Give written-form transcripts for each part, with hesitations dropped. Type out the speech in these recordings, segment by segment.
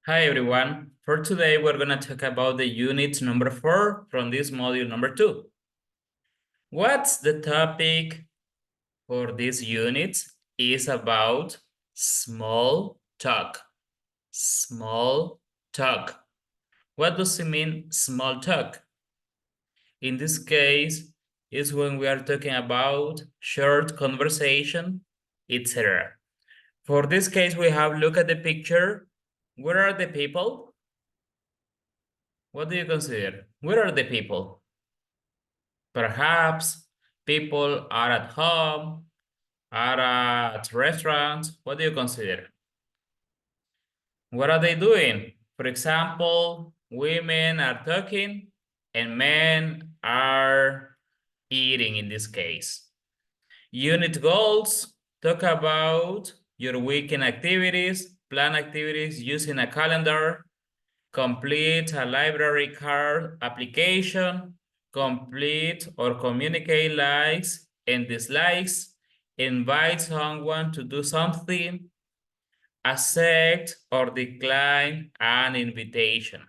Hi everyone. For today, we're going to talk about the unit number 4 from this module number 2. What's the topic for this unit? Is about small talk. Small talk. What does it mean, small talk? In this case, is when we are talking about short conversation, etc. For this case, we have look at the picture. Where are the people? What do you consider? Where are the people? Perhaps people are at home, are at restaurants. What do you consider? What are they doing? For example, women are talking and men are eating in this case. Unit goals talk about your weekend activities, plan activities using a calendar, complete a library card application, complete or communicate likes and dislikes, invite someone to do something, accept or decline an invitation.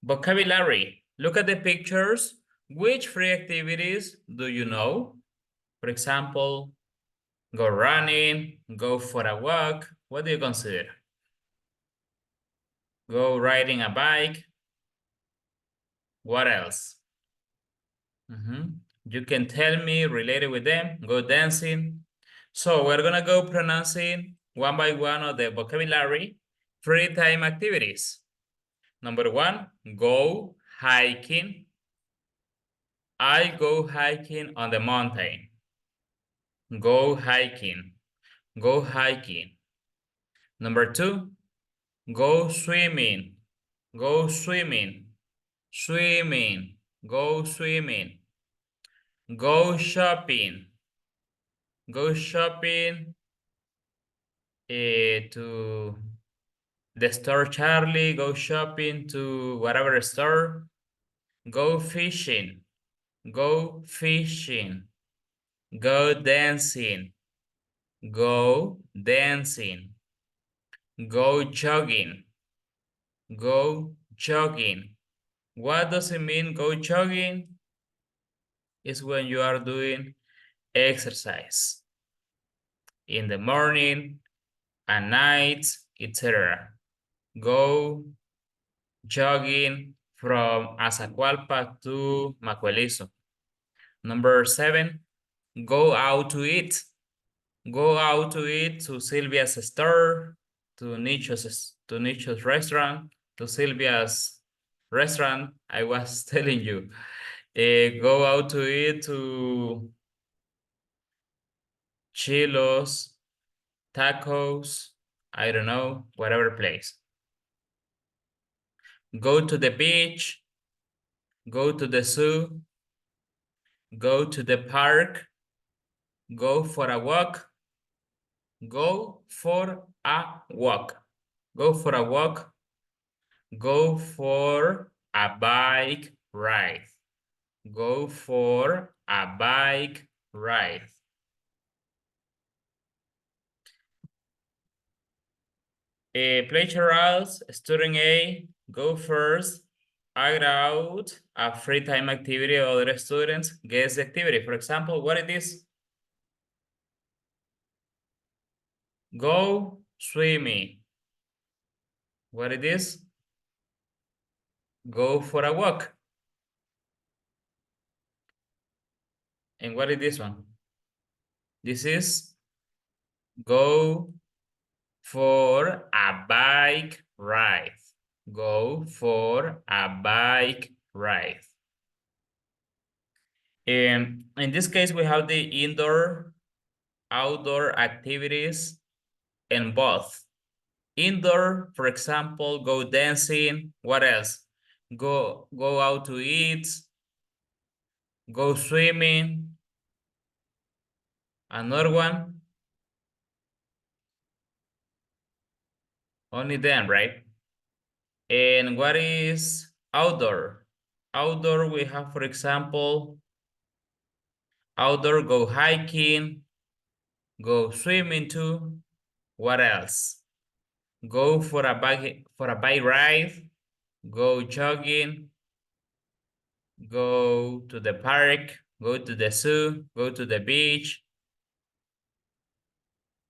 Vocabulary. Look at the pictures. Which free activities do you know? For example, go running, go for a walk. What do you consider? Go riding a bike. What else? You can tell me related with them, go dancing. So we're gonna go pronouncing one by one of the vocabulary, free time activities. Number 1, go hiking. I go hiking on the mountain. Go hiking, go hiking. Number 2, go swimming, go swimming, swimming, go swimming. Go shopping, go shopping to the store Charlie, go shopping to whatever store. Go fishing, go fishing. Go dancing, go dancing. Go jogging, go jogging. What does it mean, go jogging? It's when you are doing exercise in the morning, at night, etc. Go jogging from Azacualpa to Macuelizo. Number 7, go out to eat. Go out to eat to Silvia's store, to Nicho's restaurant, to Silvia's restaurant. I was telling you. Go out to eat to Chilos, tacos, I don't know, whatever place. Go to the beach, go to the zoo, go to the park, go for a walk, go for a walk, go for a walk, go for a bike ride, go for a bike ride. Play Charles, student A, go first, act out a free time activity of other students, guess the activity. For example, what it is? Go swimming. What it is? Go for a walk. And what is this one? This is go for a bike ride. Go for a bike ride. And in this case, we have the indoor, outdoor activities and both. Indoor, for example, go dancing. What else? Go out to eat. Go swimming. Another one. Only then, right? And what is outdoor? Outdoor, we have, for example, outdoor, go hiking, go swimming too. What else? go for a bike ride, go jogging, go to the park, go to the zoo, go to the beach,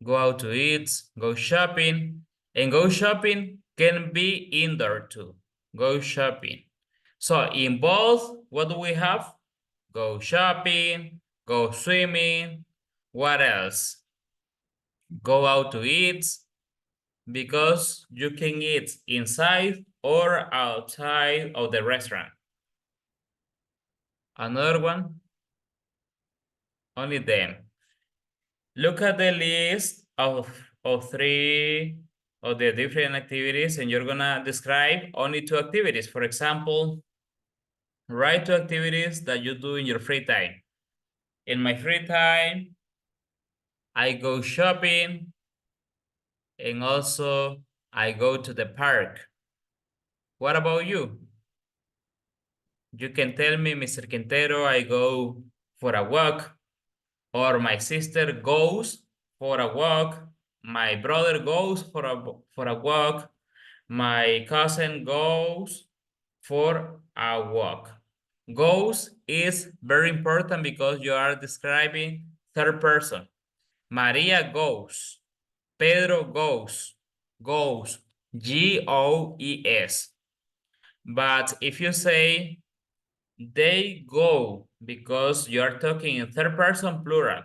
go out to eat, go shopping, and go shopping can be indoor too. Go shopping. So in both, what do we have? Go shopping, go swimming. What else? Go out to eat, because you can eat inside or outside of the restaurant. Another one, only them. Look at the list of three of the different activities, and you're gonna describe only two activities. For example, write two activities that you do in your free time. In my free time, I go shopping, and also I go to the park. What about you? You can tell me, Mr. Quintero, I go for a walk, or my sister goes for a walk, my brother goes for a walk, my cousin goes for a walk. Goes is very important because you are describing third person. Maria goes, Pedro goes, goes, G-O-E-S. But if you say they go, because you are talking in third person plural,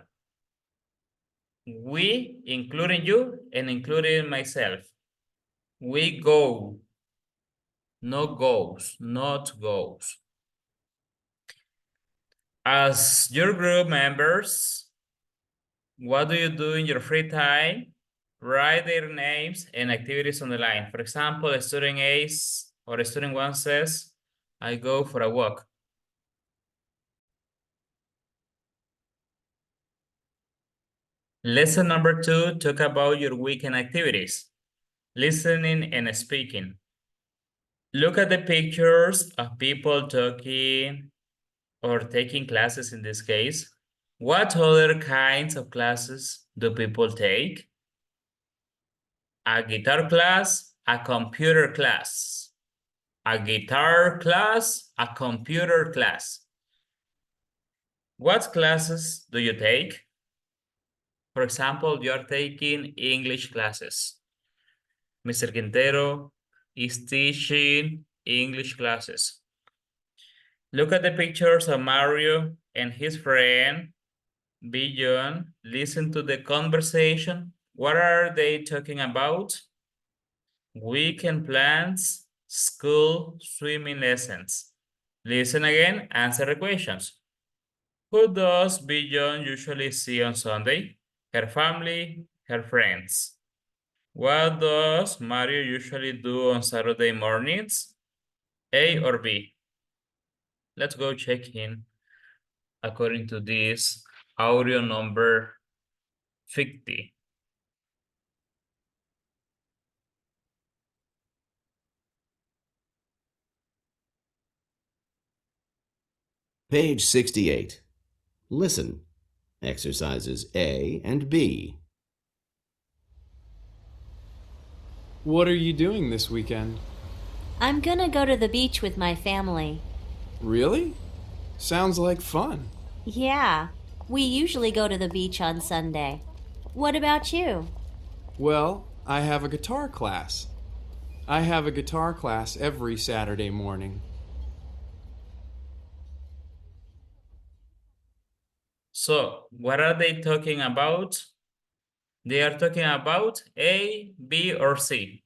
we, including you and including myself, we go, no goes, not goes. As your group members, what do you do in your free time? Write their names and activities on the line. For example, student A or student 1 says, I go for a walk. Lesson number 2, talk about your weekend activities. Listening and speaking. Look at the pictures of people talking or taking classes in this case. What other kinds of classes do people take? A guitar class, a computer class. A guitar class, a computer class. What classes do you take? For example, you are taking English classes. Mr. Quintero is teaching English classes. Look at the pictures of Mario and his friend, Beyond. Listen to the conversation. What are they talking about? Weekend plans, school, swimming lessons. Listen again, answer the questions. Who does Beyond usually see on Sunday? Her family, her friends. What does Mario usually do on Saturday mornings? A or B? Let's go check in according to this audio number 50. Page 68. Listen. Exercises A and B. What are you doing this weekend? I'm gonna go to the beach with my family. Really? Sounds like fun. Yeah, we usually go to the beach on Sunday. What about you? Well, I have a guitar class. I have a guitar class every Saturday morning. So, what are they talking about? They are talking about A, B, or C.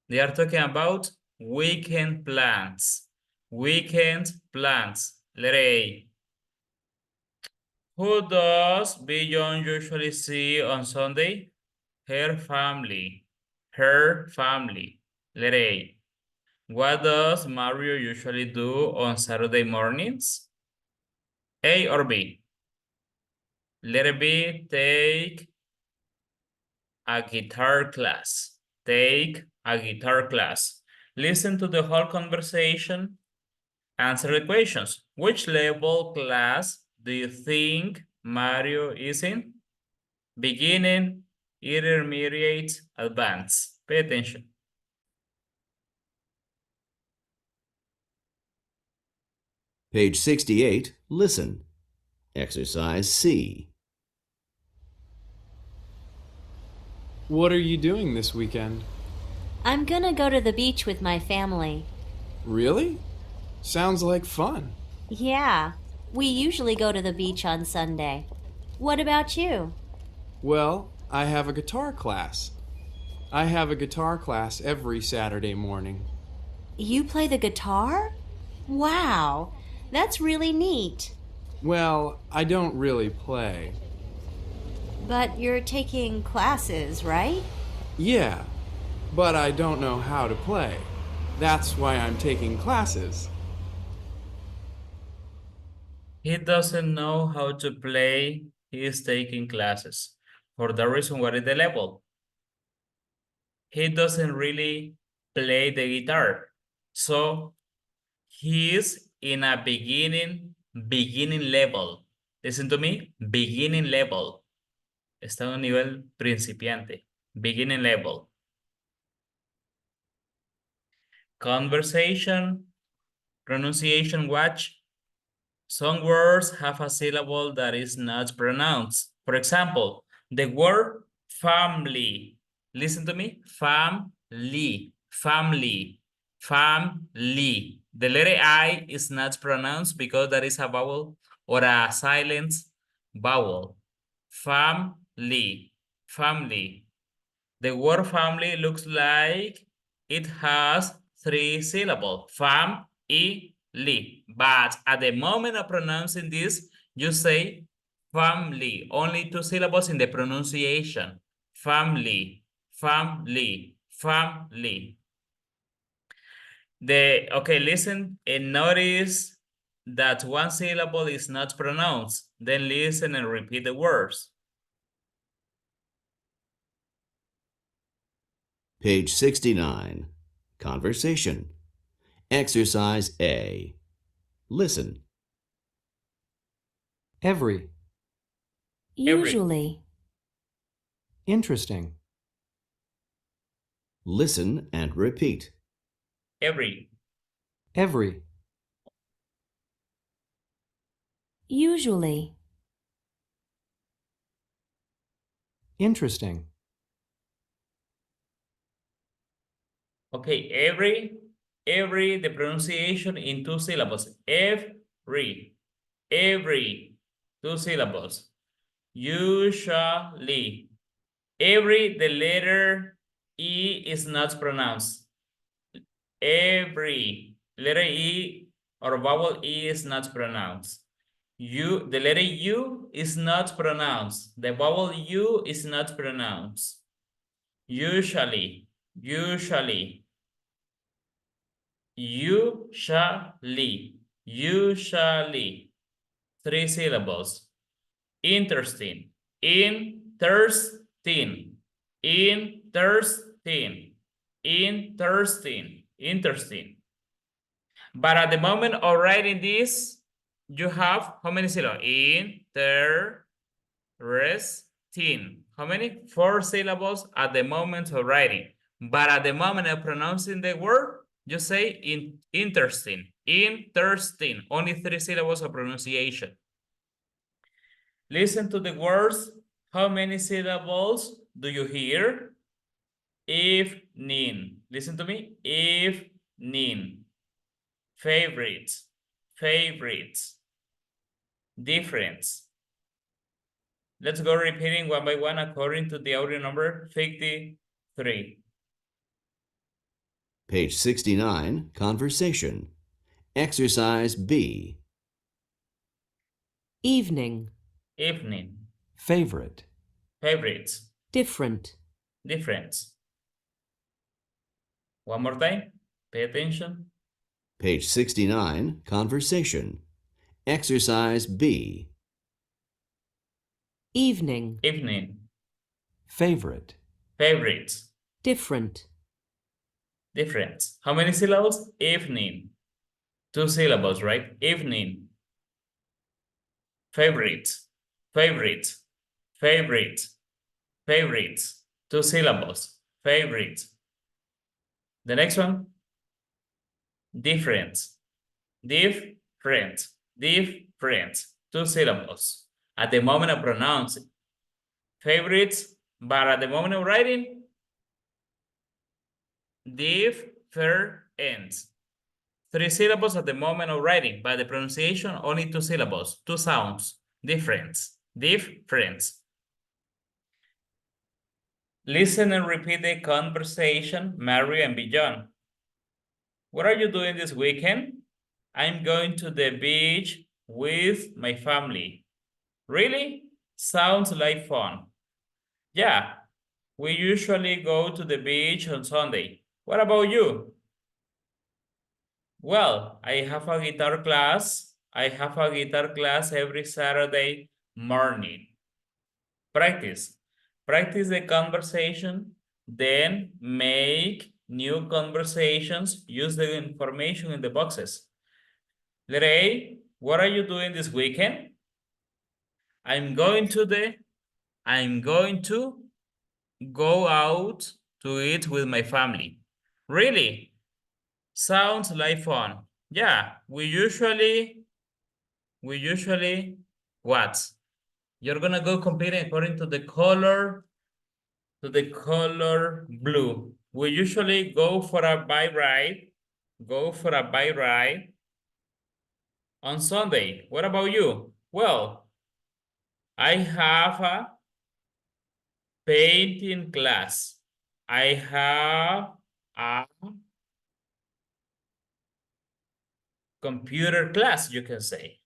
They are talking about weekend plans. Weekend plans. Letter A. Who does Beyond usually see on Sunday? Her family. Her family. Letter A. What does Mario usually do on Saturday mornings? A or B? Letter B, take a guitar class. Take a guitar class. Listen to the whole conversation. Answer the questions. Which level class do you think Mario is in? Beginning, intermediate, advanced. Pay attention. Page 68, listen. Exercise C. What are you doing this weekend? I'm gonna go to the beach with my family. Really? Sounds like fun. Yeah, we usually go to the beach on Sunday. What about you? Well, I have a guitar class. I have a guitar class every Saturday morning. You play the guitar? Wow, that's really neat. Well, I don't really play. But you're taking classes, right? Yeah, but I don't know how to play. That's why I'm taking classes. He doesn't know how to play. He is taking classes. For the reason, what is the level? He doesn't really play the guitar. So he is in a beginning level. Listen to me, beginning level. Está en un nivel principiante. Beginning level. Conversation, pronunciation, watch. Some words have a syllable that is not pronounced. For example, the word family. Listen to me. Family. Family. Family. The letter I is not pronounced because that is a vowel or a silent vowel. Family. Family. The word family looks like it has 3 syllables. Family. But at the moment of pronouncing this, you say family. Only 2 syllables in the pronunciation. Family. Family. Family. Okay, listen and notice that 1 syllable is not pronounced. Then listen and repeat the words. Page 69, conversation. Exercise A. Listen. Every. Usually. Interesting. Listen and repeat. Every. Every. Usually. Interesting. Okay, every, the pronunciation in 2 syllables. Every, 2 syllables. Usually. Every, the letter E is not pronounced. Every, letter E or vowel E is not pronounced. The letter U is not pronounced. The vowel U is not pronounced. Usually. Usually. 3 syllables. Interesting. Interesting. Interesting. But at the moment of writing this, you have how many syllables? Interesting. How many? 4 syllables at the moment of writing. But at the moment of pronouncing the word, you say interesting. Interesting. Only 3 syllables of pronunciation. Listen to the words. How many syllables do you hear? Evening. Listen to me. Evening. Favorites. Favorites. Difference. Let's go repeating one by one according to the audio number 53. Page 69, conversation. Exercise B. Evening. Evening. Favorite. Favorites. Different. Difference. One more time. Pay attention. Page 69, conversation. Exercise B. Evening. Evening. Favorite. Favorites. Different. Difference. How many syllables? Evening. 2 syllables, right? Evening. Favorites. Favorites. Favorites. Favorites. 2 syllables. Favorites. The next one. Difference. Different. Different. 2 syllables. At the moment of pronouncing. Favorites, but at the moment of writing. Different. 3 syllables at the moment of writing, but the pronunciation only 2 syllables, 2 sounds. Difference. Difference. Listen and repeat the conversation, Mary and Bijan. What are you doing this weekend? I'm going to the beach with my family. Really? Sounds like fun. Yeah, we usually go to the beach on Sunday. What about you? Well, I have a guitar class. I have a guitar class every Saturday morning. Practice. Practice the conversation, then make new conversations. Use the information in the boxes. Letter A, what are you doing this weekend? I'm going to go out to eat with my family. Really? Sounds like fun. Yeah, we usually what? You're gonna go competing according to the color blue. We usually go for a bike ride. Go for a bike ride on Sunday. What about you? Well, I have a painting class. I have a computer class, you can say.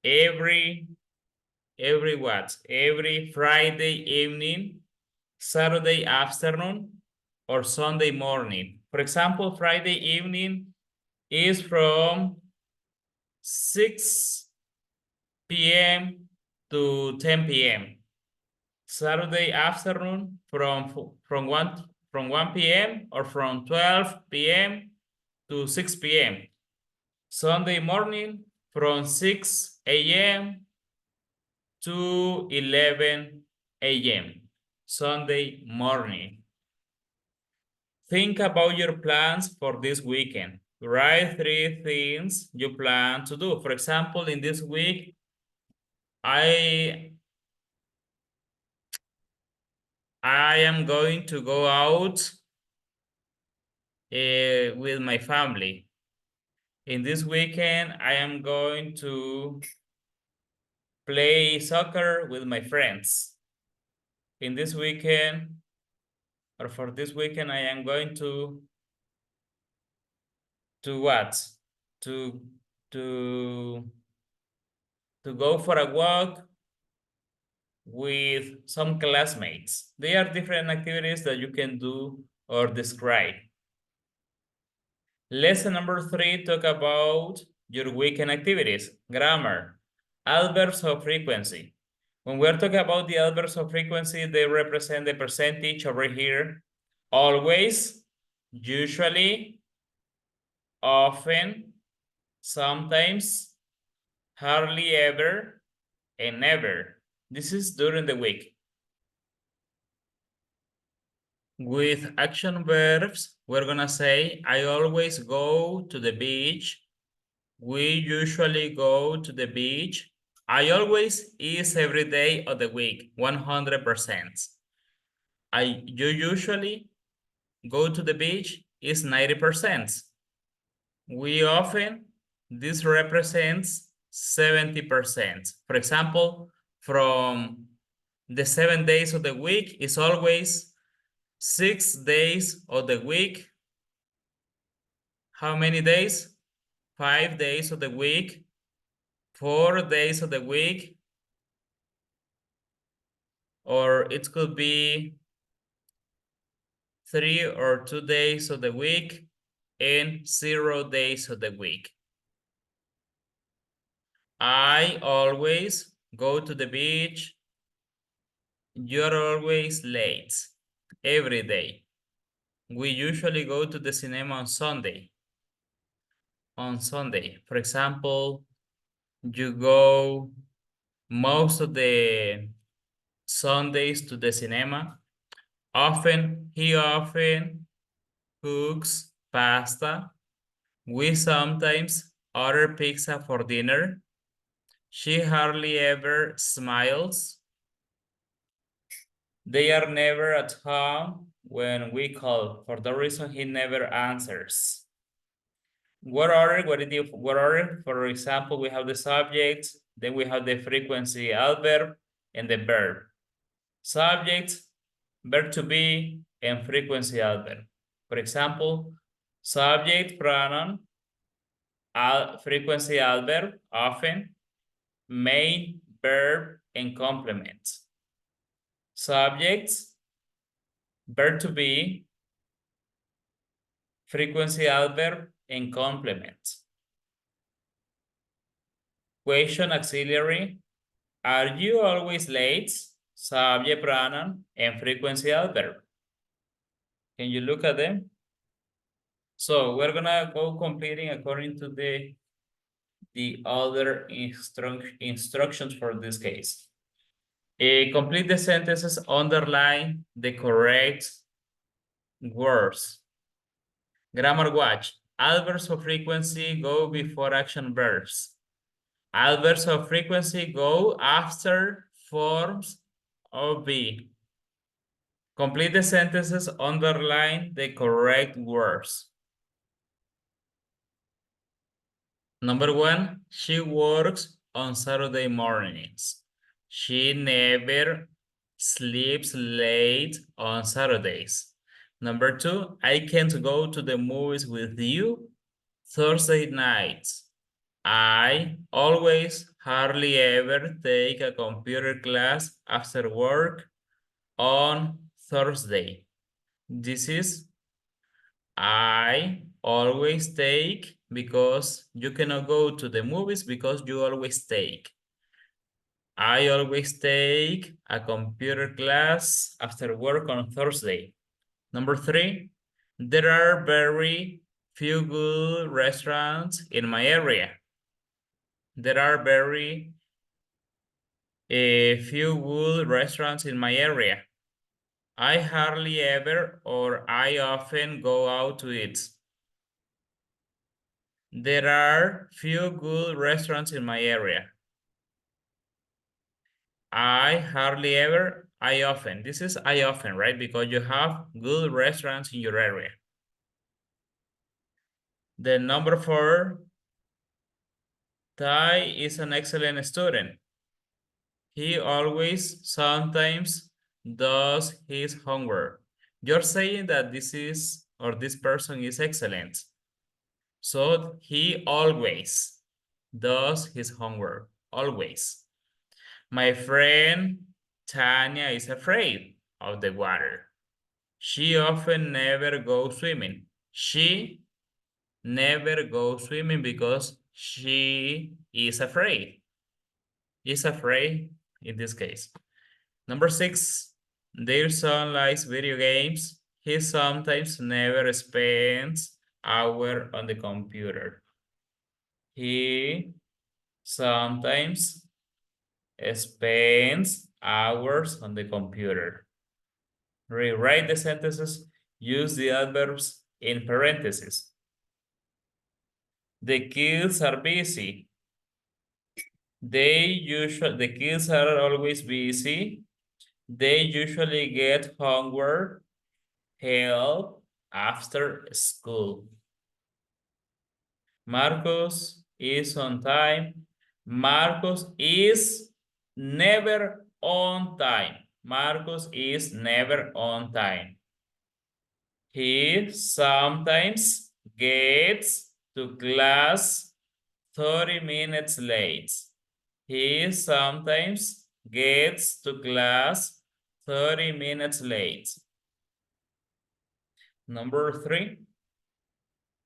Every Friday evening, Saturday afternoon, or Sunday morning. For example, Friday evening is from 6 p.m. to 10 p.m. Saturday afternoon from 1 p.m. or from 12 p.m. to 6 p.m. Sunday morning from 6 a.m. to 11 a.m. Sunday morning. Think about your plans for this weekend. Write 3 things you plan to do. For example, in this week, I am going to go out with my family. In this weekend, I am going to play soccer with my friends. In this weekend, or for this weekend, I am going to what? To go for a walk with some classmates. They are different activities that you can do or describe. Lesson number 3, talk about your weekend activities. Grammar, adverbs of frequency. When we're talking about the adverbs of frequency, they represent the percentage over here. Always, usually, often, sometimes, hardly ever, and never. This is during the week. With action verbs, we're gonna say, I always go to the beach. We usually go to the beach. I always is every day of the week, 100%. You usually go to the beach is 90%. We often, this represents 70%. For example, from the 7 days of the week is always 6 days of the week. How many days? 5 days of the week, 4 days of the week, or it could be 3 or 2 days of the week and 0 days of the week. I always go to the beach. You're always late. Every day. We usually go to the cinema on Sunday. On Sunday. For example, you go most of the Sundays to the cinema. He often cooks pasta. We sometimes order pizza for dinner. She hardly ever smiles. They are never at home when we call. For that reason, he never answers. What order? What order? For example, we have the subject, then we have the frequency adverb, and the verb. Subject, verb to be, and frequency adverb. For example, subject pronoun, frequency adverb, often, main, verb, and complement. Subjects, verb to be, frequency adverb, and complement. Question auxiliary, are you always late? Subject pronoun and frequency adverb. Can you look at them? So we're gonna go completing according to the other instructions for this case. Complete the sentences, underline the correct words. Grammar watch. Adverbs of frequency go before action verbs. Adverbs of frequency go after forms of be. Complete the sentences, underline the correct words. Number 1, she works on Saturday mornings. She never sleeps late on Saturdays. Number 2, I can't go to the movies with you Thursday nights. I always, hardly ever take a computer class after work on Thursday. This is I always take, because you cannot go to the movies because you always take. I always take a computer class after work on Thursday. Number 3, there are very few good restaurants in my area. There are very few good restaurants in my area. I hardly ever or I often go out to eat. There are few good restaurants in my area. I hardly ever, I often. This is I often, right? Because you have good restaurants in your area. Then number 4, Ty is an excellent student. He always, sometimes does his homework. You're saying that this is, or this person is excellent. So he always does his homework, always. My friend Tanya is afraid of the water. She often never goes swimming. She never goes swimming because she is afraid. Is afraid in this case. Number 6, their son likes video games. He sometimes never spends hours on the computer. He sometimes spends hours on the computer. Rewrite the sentences, use the adverbs in parentheses. The kids are busy. The kids are always busy. They usually get homework help after school. Marcos is on time. Marcos is never on time. Marcos is never on time. He sometimes gets to class 30 minutes late. He sometimes gets to class 30 minutes late. Number 3,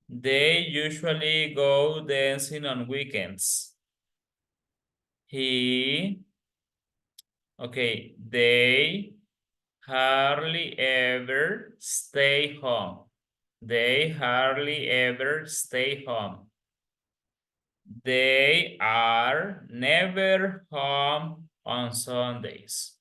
they usually go dancing on weekends. They hardly ever stay home. They hardly ever stay home. They are never home on Sundays.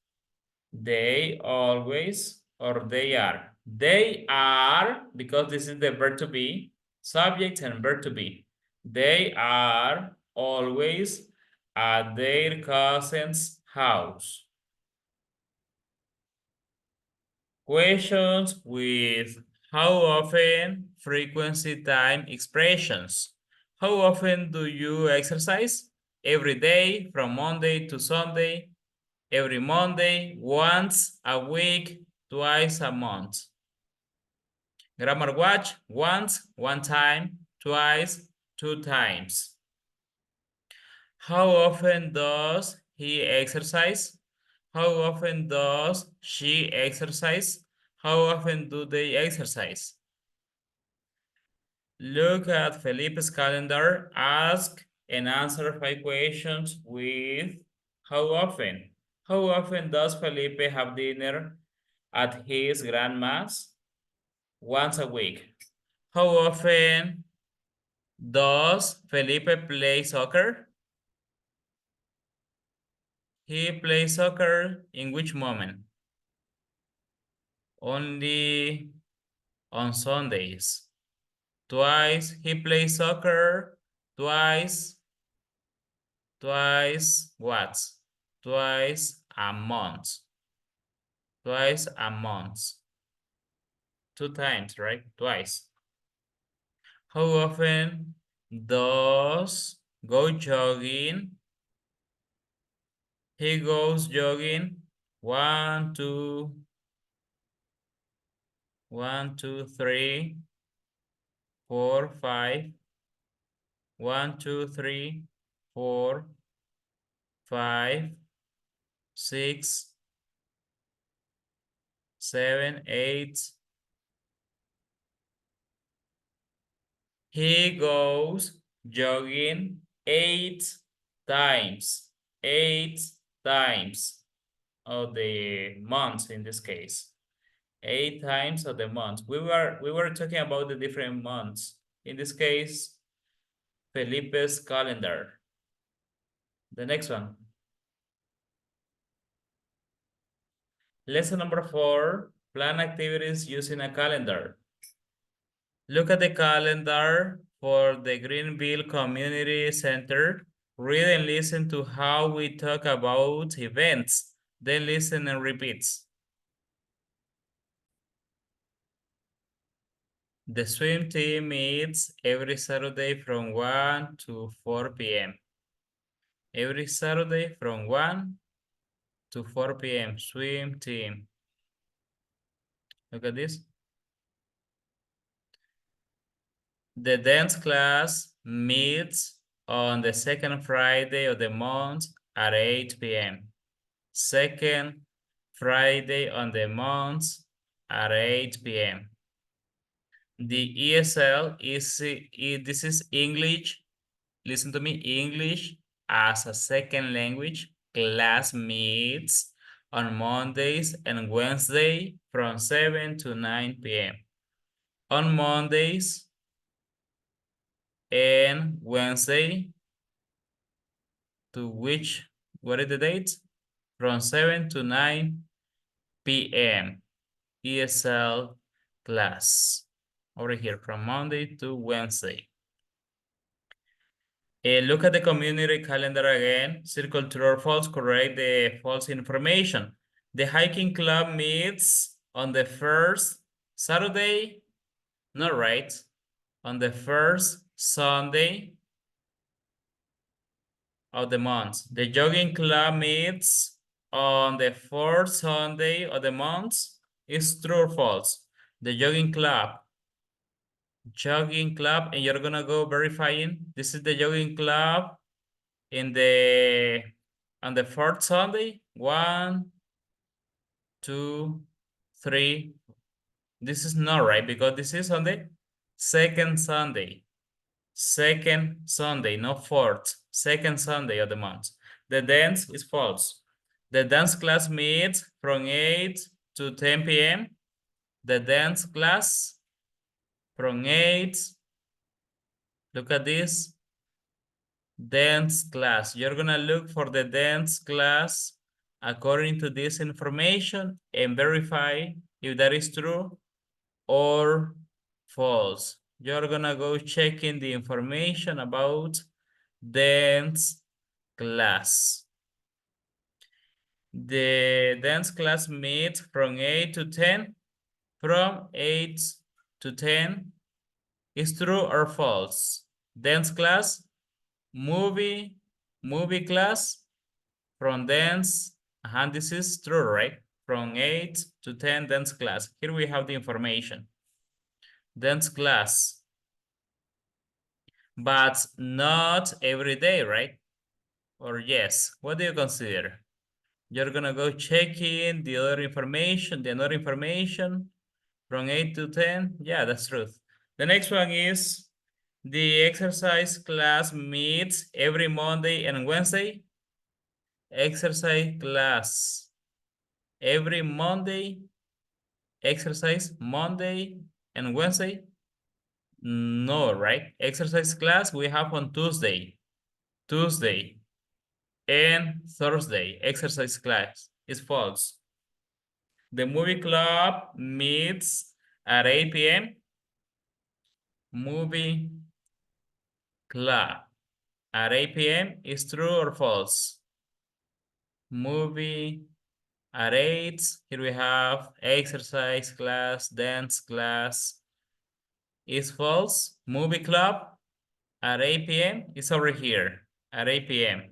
They always, or they are. They are, because this is the verb to be, subject and verb to be. They are always at their cousin's house. Questions with how often, frequency, time expressions. How often do you exercise? Every day, from Monday to Sunday. Every Monday, once a week, twice a month. Grammar watch, once, one time, twice, two times. How often does he exercise? How often does she exercise? How often do they exercise? Look at Felipe's calendar, ask and answer 5 questions with how often. How often does Felipe have dinner at his grandma's? Once a week. How often does Felipe play soccer? He plays soccer in which moment? Only on Sundays. Twice he plays soccer. Twice what? Twice a month. Twice a month. 2 times, right? Twice. How often does go jogging? He goes jogging 1, 2, 1, 2, 3, 4, 5. 1, 2, 3, 4, 5, 6, 7, 8. He goes jogging 8 times. 8 times of the month in this case. 8 times of the month. We were talking about the different months. In this case, Felipe's calendar. The next one. Lesson number 4, plan activities using a calendar. Look at the calendar for the Greenville Community Center. Read and listen to how we talk about events. Then listen and repeat. The swim team meets every Saturday from 1 to 4 p.m. Every Saturday from 1 to 4 p.m. Swim team. Look at this. The dance class meets on the second Friday of the month at 8 p.m. Second Friday on the month at 8 p.m. The ESL this is English. Listen to me, English as a second language class meets on Mondays and Wednesday from 7 to 9 p.m. On Mondays and Wednesday, to which, what is the date? From 7 to 9 p.m. ESL class. Over here, from Monday to Wednesday. Look at the community calendar again. Circle true or false, correct the false information. The hiking club meets on the first Saturday, not right, on the first Sunday of the month. The jogging club meets on the fourth Sunday of the month. Is true or false? The jogging club, and you're gonna go verifying. This is the jogging club on the fourth Sunday. 1, 2, 3. This is not right because this is on the second Sunday. Second Sunday, not fourth. Second Sunday of the month. The dance is false. The dance class meets from 8 to 10 p.m. The dance class from 8. Look at this. Dance class. You're gonna look for the dance class according to this information and verify if that is true or false. You're gonna go checking the information about dance class. The dance class meets from 8 to 10. From 8 to 10 is true or false? Dance class, movie class, from dance, and this is true, right? From 8 to 10 dance class. Here we have the information. Dance class. But not every day, right? Or yes, what do you consider? You're gonna go checking the other information, from 8 to 10. Yeah, that's true. The next one is the exercise class meets every Monday and Wednesday. Exercise class every Monday. Exercise Monday and Wednesday. No, right? Exercise class we have on Tuesday and Thursday. Exercise class is false. The movie club meets at 8 p.m. Movie club at 8 p.m. is true or false? Movie at 8. Here we have exercise class, dance class is false. Movie club at 8 p.m. is over here at 8 p.m.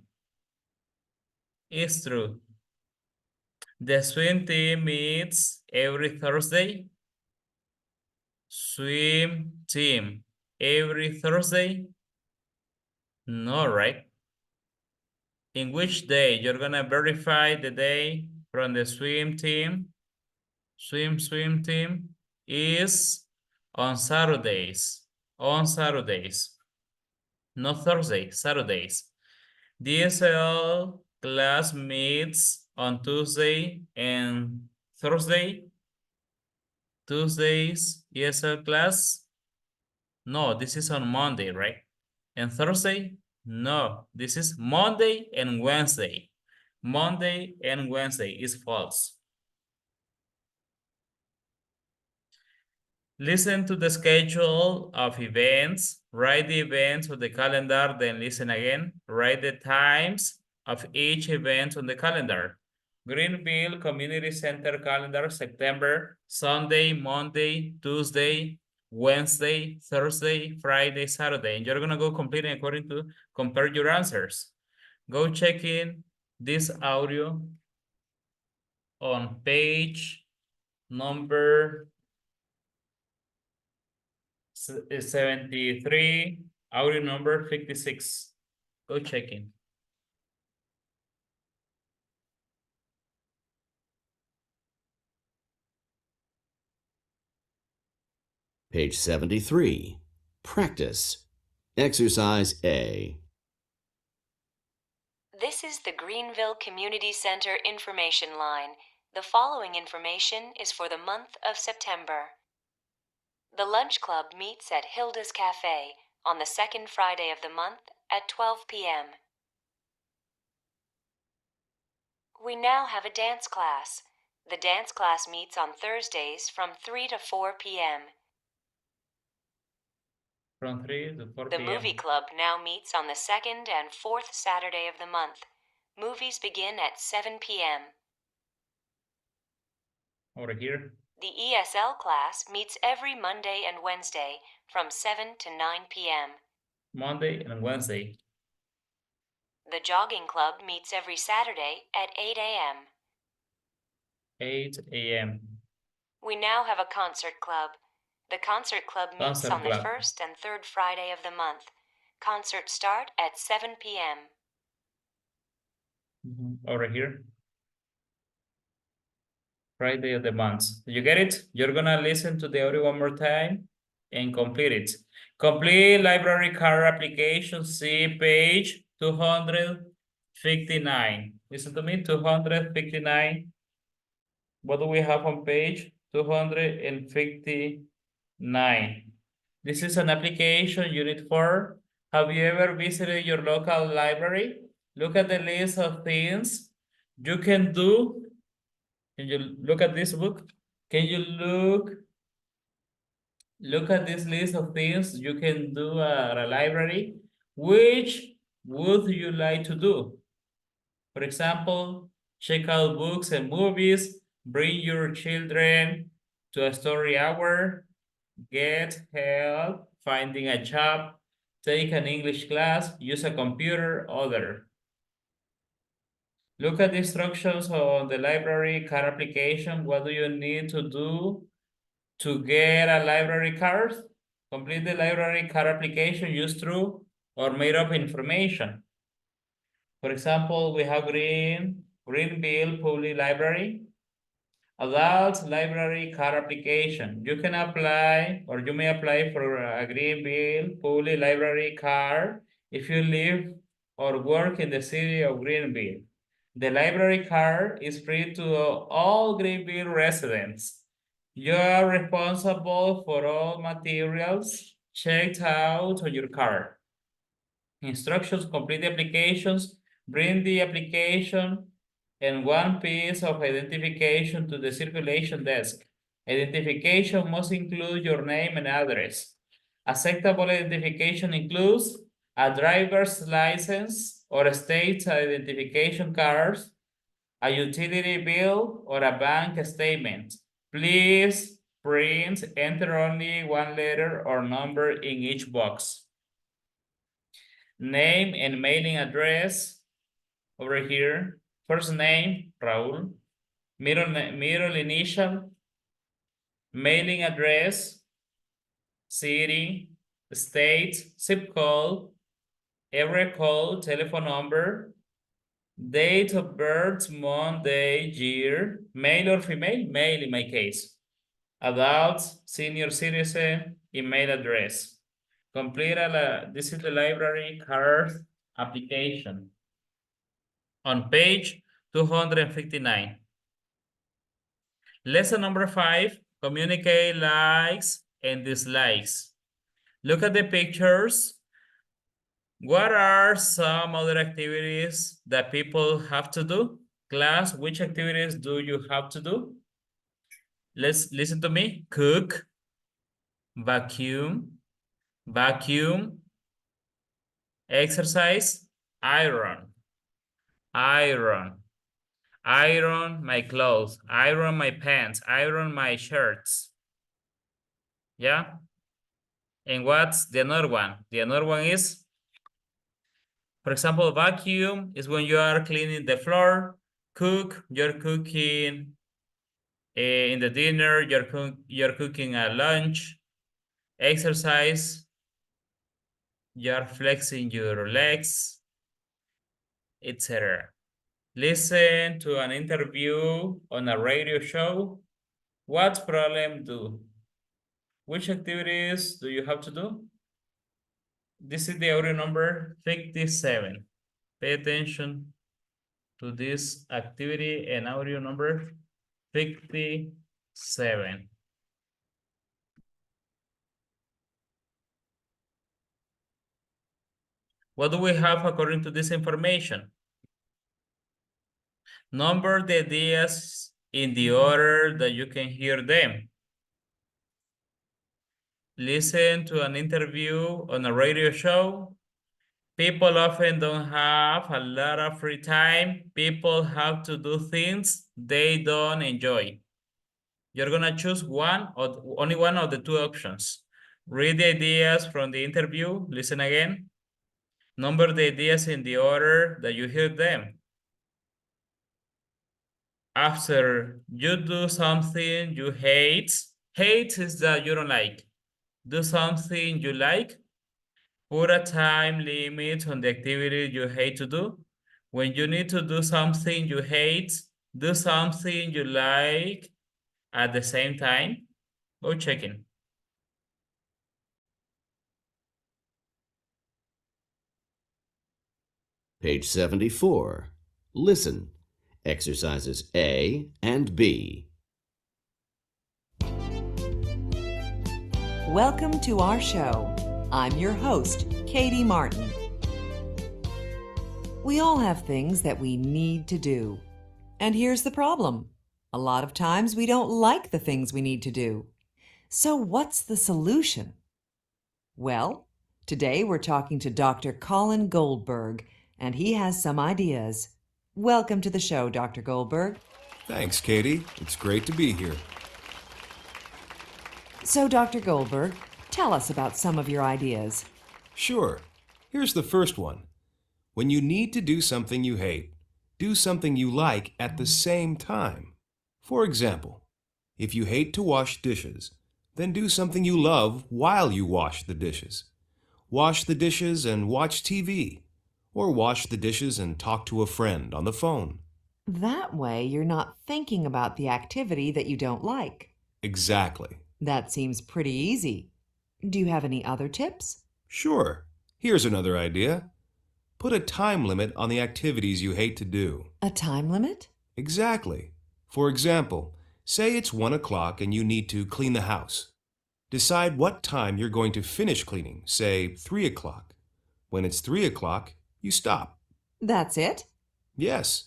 It's true. The swim team meets every Thursday. Swim team every Thursday. No, right? In which day? You're gonna verify the day from the swim team. Swim team is on Saturdays. On Saturdays. Not Thursday, Saturdays. DSL class meets on Tuesday and Thursday. Tuesdays, ESL class. No, this is on Monday, right? And Thursday? No, this is Monday and Wednesday. Monday and Wednesday is false. Listen to the schedule of events, write the events on the calendar, then listen again. Write the times of each event on the calendar. Greenville Community Center calendar, September, Sunday, Monday, Tuesday, Wednesday, Thursday, Friday, Saturday. And you're gonna go completing according to compare your answers. Go check in this audio on page number 73, audio number 56. Go check in. Page 73. Practice. Exercise A. This is the Greenville Community Center information line. The following information is for the month of September. The Lunch Club meets at Hilda's Cafe on the second Friday of the month at 12 p.m. We now have a dance class. The dance class meets on Thursdays from 3 to 4 p.m. From 3 to 4 The p.m. movie club now meets on the second and fourth Saturday of the month. Movies begin at 7 p.m. Over here. The ESL class meets every Monday and Wednesday from 7 to 9 p.m. Monday and Wednesday. The jogging club meets every Saturday at 8 a.m. 8 a.m. We now have a concert club. The concert club meets Concert on the club. first and third Friday of the month. Concerts start at 7 p.m. Over here. Friday of the month. Did you get it? You're gonna listen to the audio one more time and complete it. Complete library card application, see page 259. Listen to me, 259. What do we have on page 259? This is an application, unit 4. Have you ever visited your local library? Look at the list of things you can do, can you look at this book? Can you look at this list of things you can do at a library? Which would you like to do? For example, check out books and movies, bring your children to a story hour, get help finding a job, take an English class, use a computer, other. Look at the instructions on the library card application. What do you need to do to get a library card? Complete the library card application, use true or made up information. For example, we have Greenville Public Library, adult library card application. You can apply, or you may apply for a Greenville Public Library card if you live or work in the city of Greenville. The library card is free to all Greenville residents. You are responsible for all materials checked out on your card. Instructions: complete the applications, bring the application and one piece of identification to the circulation desk. Identification must include your name and address. Acceptable identification includes a driver's license or a state identification card, a utility bill, or a bank statement. Please print, enter only one letter or number in each box. Name and mailing address over here. First name, Raul. Middle initial. Mailing address, city, state, zip code, area code, telephone number, date of birth, month, day, year, male or female, male in my case. Adult, senior citizen, email address. Complete this is the library card application. On page 259. Lesson number 5, communicate likes and dislikes. Look at the pictures. What are some other activities that people have to do? Class, which activities do you have to do? Let's listen to me. Cook, vacuum, exercise, iron my clothes, iron my pants, iron my shirts. Yeah? And what's the other one? The other one is, for example, vacuum is when you are cleaning the floor. Cook, you're cooking in the dinner, you're cooking a lunch. Exercise, you're flexing your legs, etc. Listen to an interview on a radio show. What problem do? Which activities do you have to do? This is the audio number 57. Pay attention to this activity and audio number 57. What do we have according to this information? Number the ideas in the order that you can hear them. Listen to an interview on a radio show. People often don't have a lot of free time. People have to do things they don't enjoy. You're gonna choose only one of the two options. Read the ideas from the interview, listen again. Number the ideas in the order that you hear them. After you do something you hate is that you don't like. Do something you like. Put a time limit on the activity you hate to do. When you need to do something you hate, do something you like at the same time. Go checking. Page 74. Listen. Exercises A and B. Welcome to our show. I'm your host, Katie Martin. We all have things that we need to do. And here's the problem. A lot of times we don't like the things we need to do. So what's the solution? Well, today we're talking to Dr. Colin Goldberg, and he has some ideas. Welcome to the show, Dr. Goldberg. Thanks, Katie. It's great to be here. So, Dr. Goldberg, tell us about some of your ideas. Sure. Here's the first one. When you need to do something you hate, do something you like at the same time. For example, if you hate to wash dishes, then do something you love while you wash the dishes. Wash the dishes and watch TV, or wash the dishes and talk to a friend on the phone. That way, you're not thinking about the activity that you don't like. Exactly. That seems pretty easy. Do you have any other tips? Sure. Here's another idea. Put a time limit on the activities you hate to do. A time limit? Exactly. For example, say it's 1 o'clock and you need to clean the house. Decide what time you're going to finish cleaning, say 3 o'clock. When it's 3 o'clock, you stop. That's it? Yes,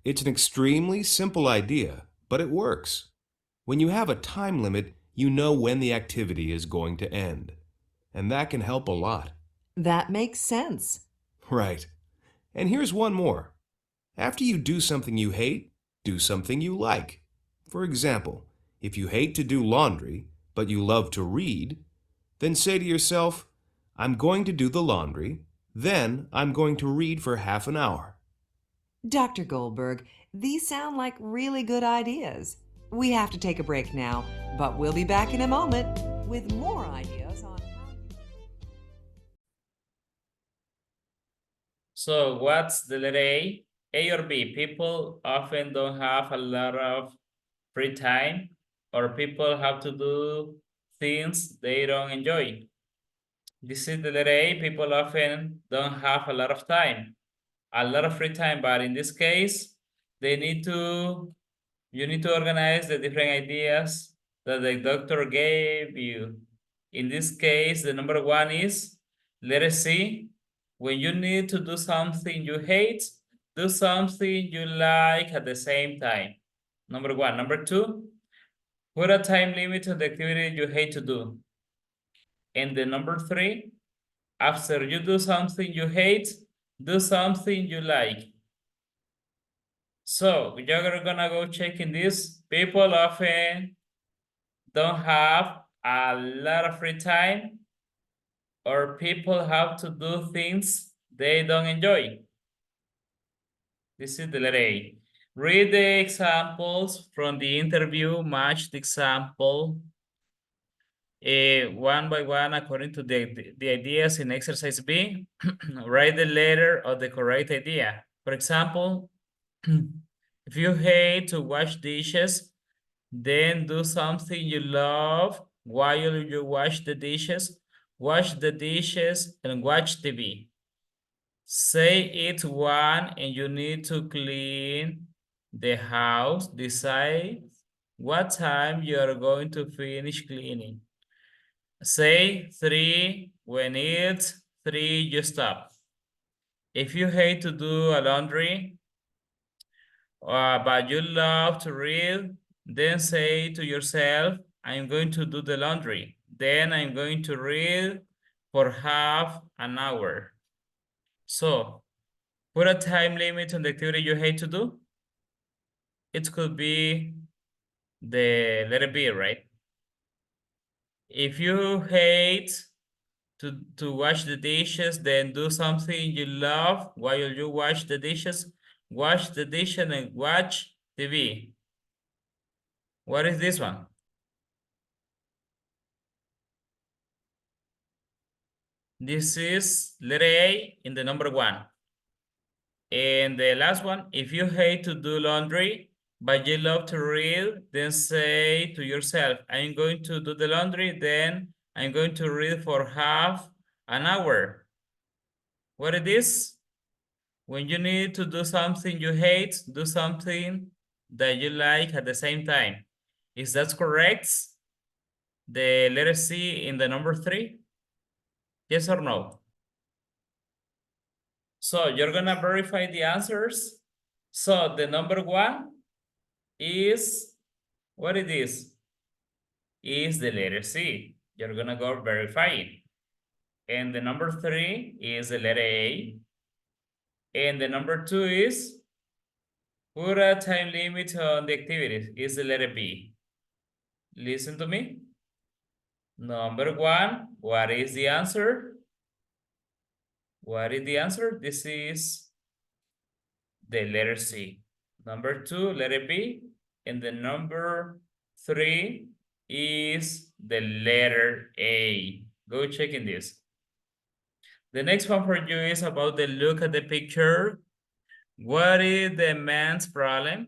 it's an extremely simple idea, but it works. When you have a time limit, you know when the activity is going to end. And that can help a lot. That makes sense. Right. And here's one more. After you do something you hate, do something you like. For example, if you hate to do laundry, but you love to read, then say to yourself, I'm going to do the laundry, then I'm going to read for half an hour. Dr. Goldberg, these sound like really good ideas. We have to take a break now, but we'll be back in a moment with more ideas on how you... So what's the letter A? A or B? People often don't have a lot of free time, or people have to do things they don't enjoy. This is the letter A. People often don't have a lot of time, a lot of free time, but in this case, you need to organize the different ideas that the doctor gave you. In this case, the number one is letter C. When you need to do something you hate, do something you like at the same time. Number one. Number two, put a time limit on the activity you hate to do. And the number three, after you do something you hate, do something you like. So you're gonna go checking this. People often don't have a lot of free time, or people have to do things they don't enjoy. This is the letter A. Read the examples from the interview, match the example one by one according to the ideas in exercise B. Write the letter of the correct idea. For example, if you hate to wash dishes, then do something you love while you wash the dishes. Wash the dishes and watch TV. Say it's 1 and you need to clean the house. Decide what time you are going to finish cleaning. Say 3, when it's 3, you stop. If you hate to do a laundry, but you love to read, then say to yourself, I'm going to do the laundry. Then I'm going to read for half an hour. So, put a time limit on the activity you hate to do. It could be the letter B, right? If you hate to wash the dishes, then do something you love while you wash the dishes. Wash the dishes and watch TV. What is this one? This is letter A in the number 1. And the last one, if you hate to do laundry, but you love to read, then say to yourself, I'm going to do the laundry, then I'm going to read for half an hour. What it is? When you need to do something you hate, do something that you like at the same time. Is that correct? The letter C in the number 3? Yes or no? So you're gonna verify the answers. So the number 1, is, what it is the letter C. You're gonna go verifying. And the number 3 is the letter A. And the number 2 is, put a time limit on the activities, is the letter B. Listen to me. Number 1, what is the answer? What is the answer? This is the letter C. Number 2, letter B. And the number 3 is the letter A. Go check in this. The next one for you is about the look at the picture. What is the man's problem?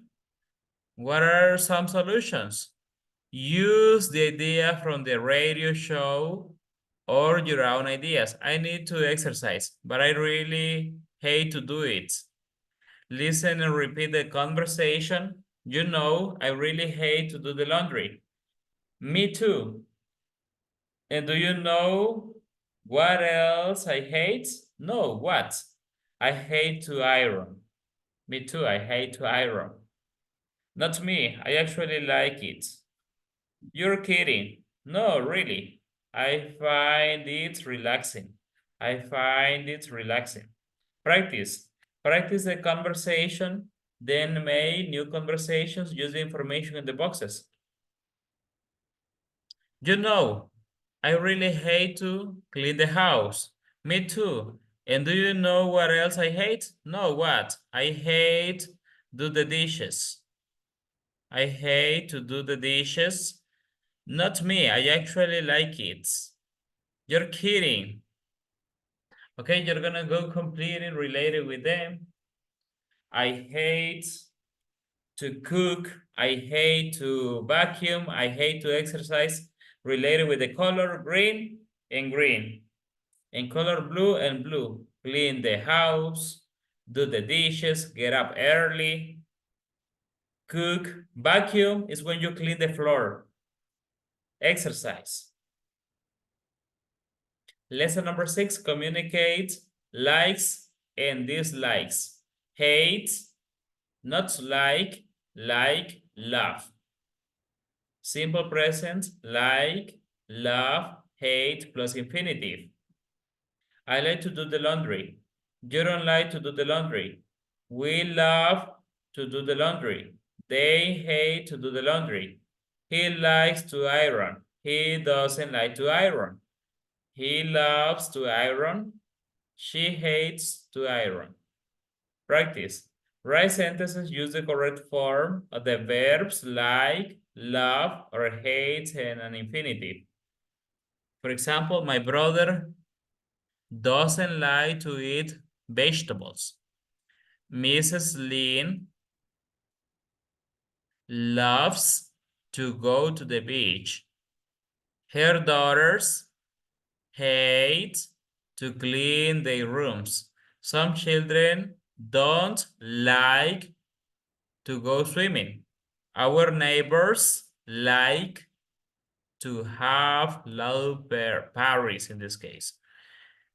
What are some solutions? Use the idea from the radio show or your own ideas. I need to exercise, but I really hate to do it. Listen and repeat the conversation. You know, I really hate to do the laundry. Me too. And do you know what else I hate? No, what? I hate to iron. Me too, I hate to iron. Not me, I actually like it. You're kidding. No, really. I find it relaxing. I find it relaxing. Practice. Practice the conversation, then make new conversations. Use the information in the boxes. You know, I really hate to clean the house. Me too. And do you know what else I hate? No, what? I hate do the dishes. I hate to do the dishes. Not me, I actually like it. You're kidding. Okay, you're gonna go completely related with them. I hate to cook. I hate to vacuum. I hate to exercise. Related with the color green and green. And color blue and blue. Clean the house. Do the dishes. Get up early. Cook. Vacuum is when you clean the floor. Exercise. Lesson number 6, communicate likes and dislikes. Hate, not like, love. Simple present, like, love, hate, plus infinitive. I like to do the laundry. You don't like to do the laundry. We love to do the laundry. They hate to do the laundry. He likes to iron. He doesn't like to iron. He loves to iron. She hates to iron. Practice. Write sentences, use the correct form of the verbs like, love, or hate, and an infinitive. For example, my brother doesn't like to eat vegetables. Mrs. Lynn loves to go to the beach. Her daughters hate to clean their rooms. Some children don't like to go swimming. Our neighbors like to have loud parties in this case.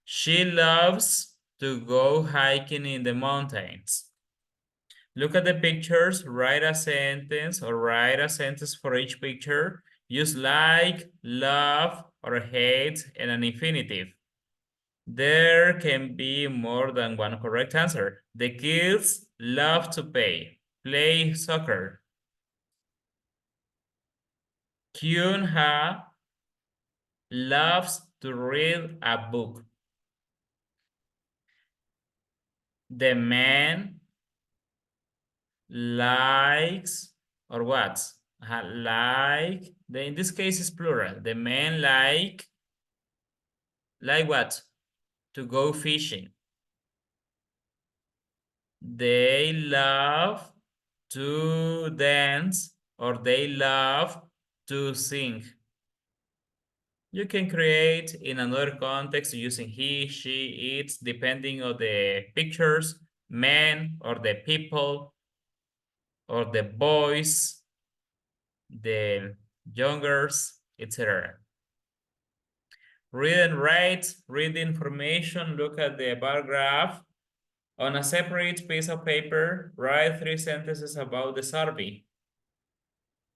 She loves to go hiking in the mountains. Look at the pictures, write a sentence or write a sentence for each picture. Use like, love, or hate, and an infinitive. There can be more than one correct answer. The kids love to play soccer. Kyun-ha loves to read a book. The man likes, or what? Like, in this case is plural. The men like what? To go fishing. They love to dance, or they love to sing. You can create in another context using he, she, it, depending on the pictures, men, or the people, or the boys, the youngers, etc. Read and write, read the information, look at the bar graph. On a separate piece of paper, write 3 sentences about the survey.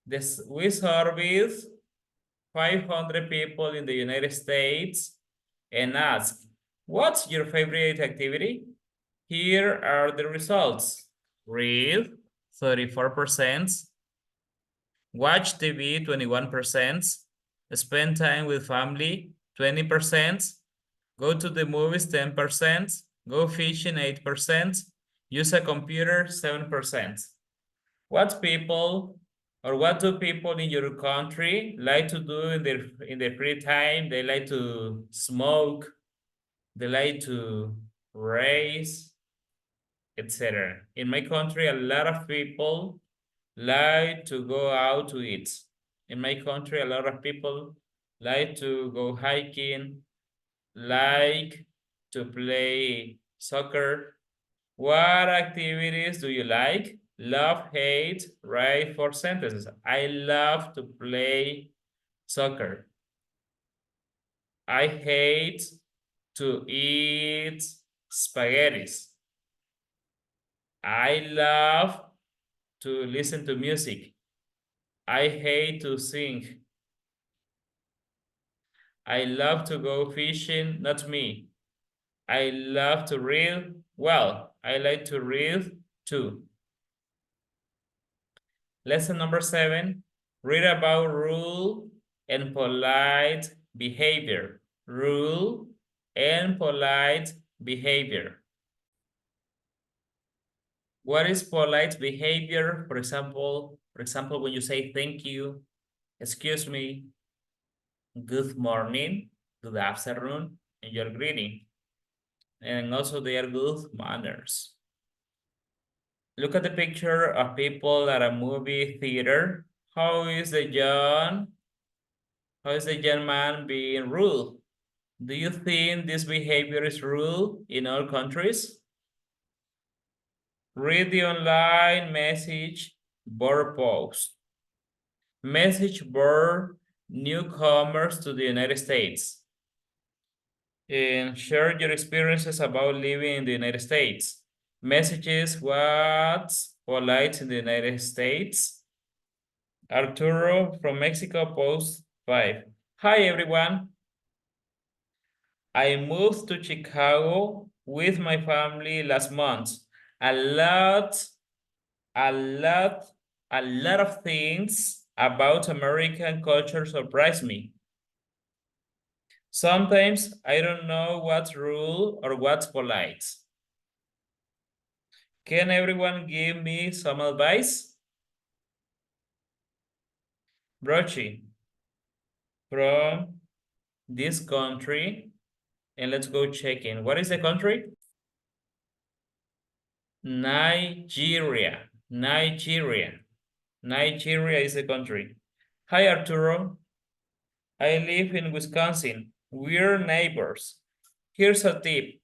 We surveyed 500 people in the United States and asked, what's your favorite activity? Here are the results. Read, 34%. Watch TV, 21%. Spend time with family, 20%. Go to the movies, 10%. Go fishing, 8%. Use a computer, 7%. What do people in your country like to do in their free time? They like to smoke, they like to race, etc. In my country, a lot of people like to go out to eat. In my country, a lot of people like to go hiking, like to play soccer. What activities do you like? Love, hate, write 4 sentences. I love to play soccer. I hate to eat spaghettis. I love to listen to music. I hate to sing. I love to go fishing, not me. I love to read. Well, I like to read too. Lesson number 7, read about rule and polite behavior. Rule and polite behavior. What is polite behavior? For example, when you say thank you, excuse me, good morning, good afternoon, and your greeting. And also they are good manners. Look at the picture of people at a movie theater. How is the young man being rude? Do you think this behavior is rude in all countries? Read the online message board post. Message board newcomers to the United States. And share your experiences about living in the United States. Messages, what's polite in the United States? Arturo from Mexico, post 5. Hi, everyone. I moved to Chicago with my family last month. A lot of things about American culture surprised me. Sometimes I don't know what's rude or what's polite. Can everyone give me some advice? Brochi, from this country, and let's go check in. What is the country? Nigeria. Nigeria is the country. Hi, Arturo. I live in Wisconsin. We're neighbors. Here's a tip.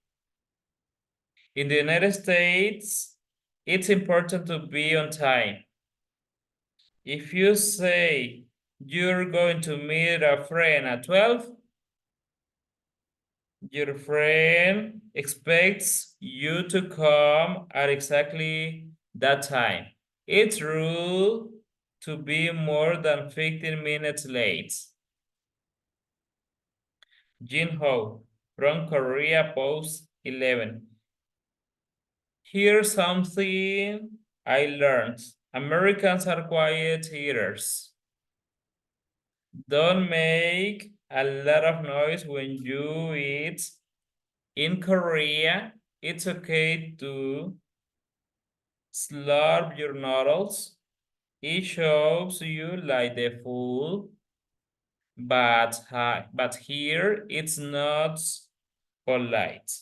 In the United States, it's important to be on time. If you say you're going to meet a friend at 12, your friend expects you to come at exactly that time. It's rude to be more than 15 minutes late. Jin Ho from Korea, post 11. Here's something I learned. Americans are quiet eaters. Don't make a lot of noise when you eat. In Korea, it's okay to slurp your noodles. It shows you like the food, but here it's not polite.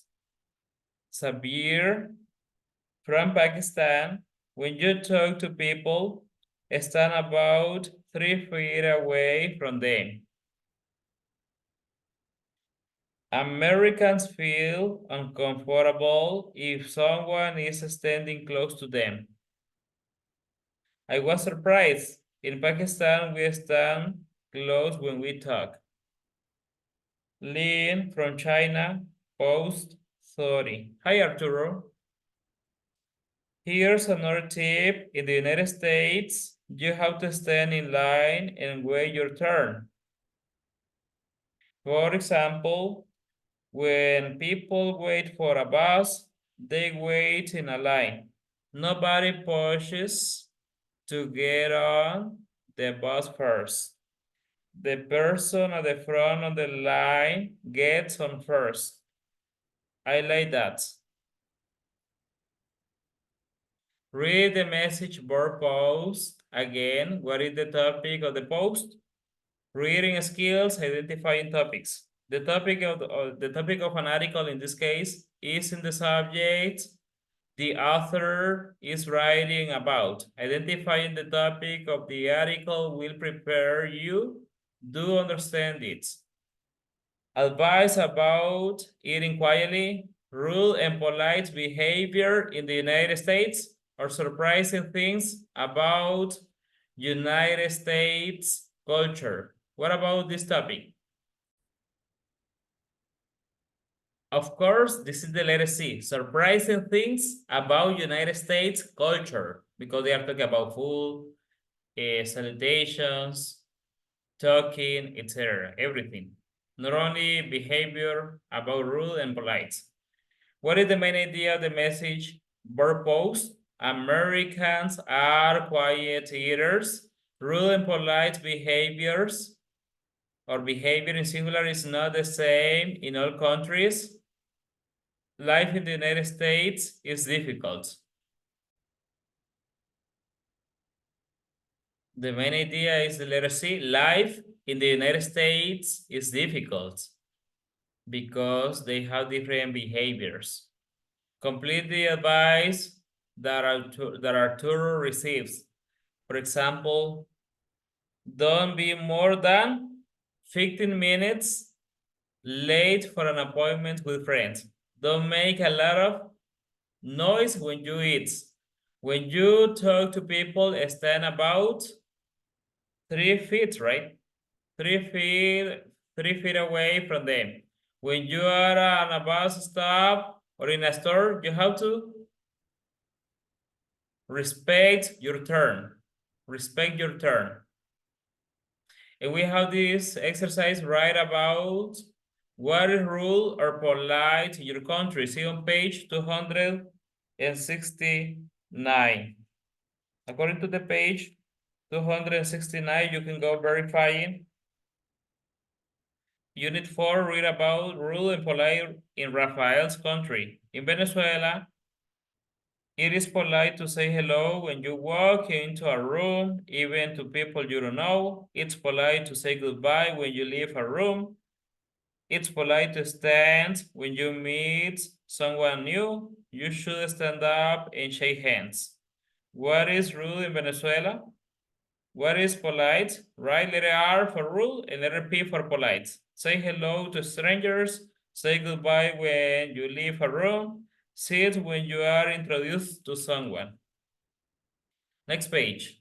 Sabir from Pakistan, when you talk to people, stand about 3 feet away from them. Americans feel uncomfortable if someone is standing close to them. I was surprised. In Pakistan, we stand close when we talk. Lin from China, post 30. Hi, Arturo. Here's another tip. In the United States, you have to stand in line and wait your turn. For example, when people wait for a bus, they wait in a line. Nobody pushes to get on the bus first. The person at the front of the line gets on first. I like that. Read the message board post. Again, what is the topic of the post? Reading skills, identifying topics. The topic of an article in this case is in the subject the author is writing about. Identifying the topic of the article will prepare you to understand it. Advice about eating quietly, rude and polite behavior in the United States, or surprising things about United States culture. What about this topic? Of course, this is the letter C. Surprising things about United States culture, because they are talking about food, salutations, talking, etc. Everything. Not only behavior, about rude and polite. What is the main idea of the message board post? Americans are quiet eaters. Rude and polite behaviors or behavior in singular is not the same in all countries. Life in the United States is difficult. The main idea is the letter C. Life in the United States is difficult because they have different behaviors. Complete the advice that Arturo receives. For example, don't be more than 15 minutes late for an appointment with friends. Don't make a lot of noise when you eat. When you talk to people, stand about 3 feet, right? 3 feet away from them. When you are on a bus stop or in a store, you have to respect your turn. Respect your turn. And we have this exercise right about what is rude or polite in your country. See on page 269. According to the page 269, you can go verifying. Unit 4, read about rude and polite in Rafael's country. In Venezuela, it is polite to say hello when you walk into a room, even to people you don't know. It's polite to say goodbye when you leave a room. It's polite to stand when you meet someone new. You should stand up and shake hands. What is rude in Venezuela? What is polite? Right, letter R for rude and letter P for polite. Say hello to strangers. Say goodbye when you leave a room. Sit when you are introduced to someone. Next page.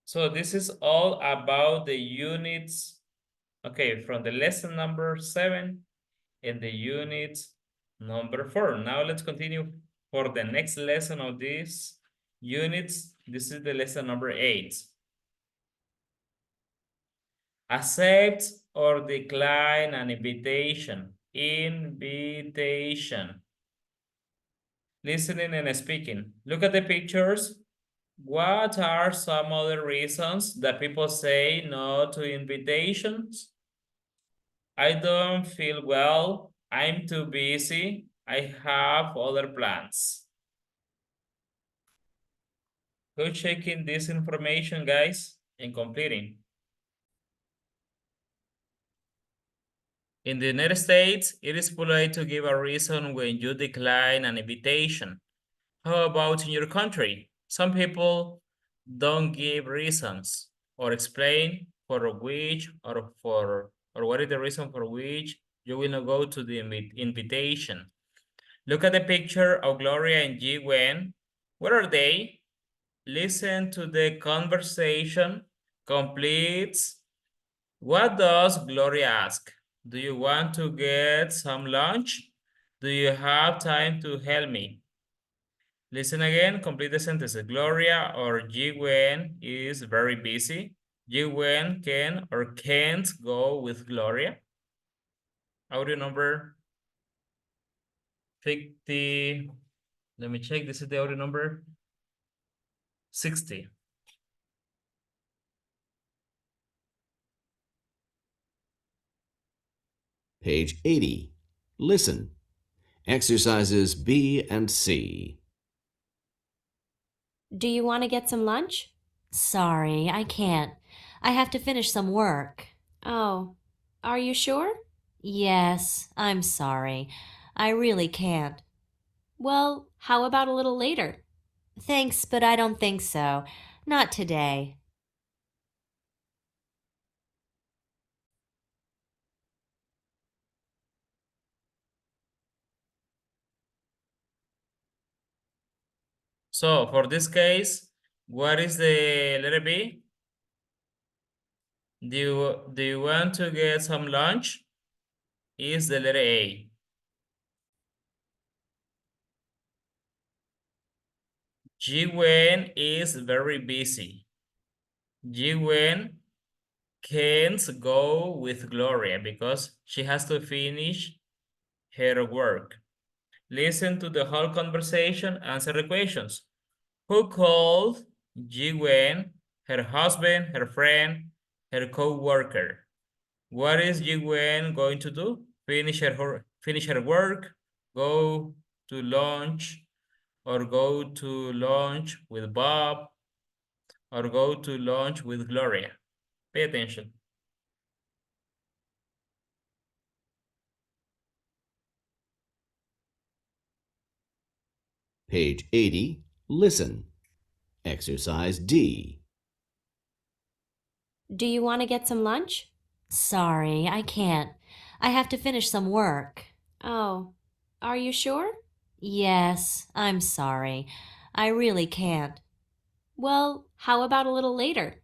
So this is all about the units. Okay, from the lesson number 7 and the unit number 4. Now let's continue for the next lesson of these units. This is the lesson number 8. Accept or decline an invitation. Invitation. Listening and speaking. Look at the pictures. What are some other reasons that people say no to invitations? I don't feel well. I'm too busy. I have other plans. Go checking this information, guys, and completing. In the United States, it is polite to give a reason when you decline an invitation. How about in your country? Some people don't give reasons or explain for which or what is the reason for which you will not go to the invitation. Look at the picture of Gloria and Ji Wen. Where are they? Listen to the conversation. Completes. What does Gloria ask? Do you want to get some lunch? Do you have time to help me? Listen again, complete the sentence. Gloria or Ji-Wen is very busy. Ji-Wen can or can't go with Gloria. Audio number 50. Let me check. This is the audio number 60. Page 80. Listen. Exercises B and C. Do you want to get some lunch? Sorry, I can't. I have to finish some work. Oh, are you sure? Yes, I'm sorry. I really can't. Well, how about a little later? Thanks, but I don't think so. Not today. So for this case, what is the letter B? Do you want to get some lunch? Is the letter A. Ji-Wen is very busy. Ji-Wen can't go with Gloria because she has to finish her work. Listen to the whole conversation, answer the questions. Who called Ji-Wen? Her husband, her friend, her co-worker. What is Ji-Wen going to do? Finish her work, go to lunch, or go to lunch with Bob, or go to lunch with Gloria. Pay attention. Page 80. Listen. Exercise D. Do you want to get some lunch? Sorry, I can't. I have to finish some work. Oh, are you sure? Yes, I'm sorry. I really can't. Well, how about a little later?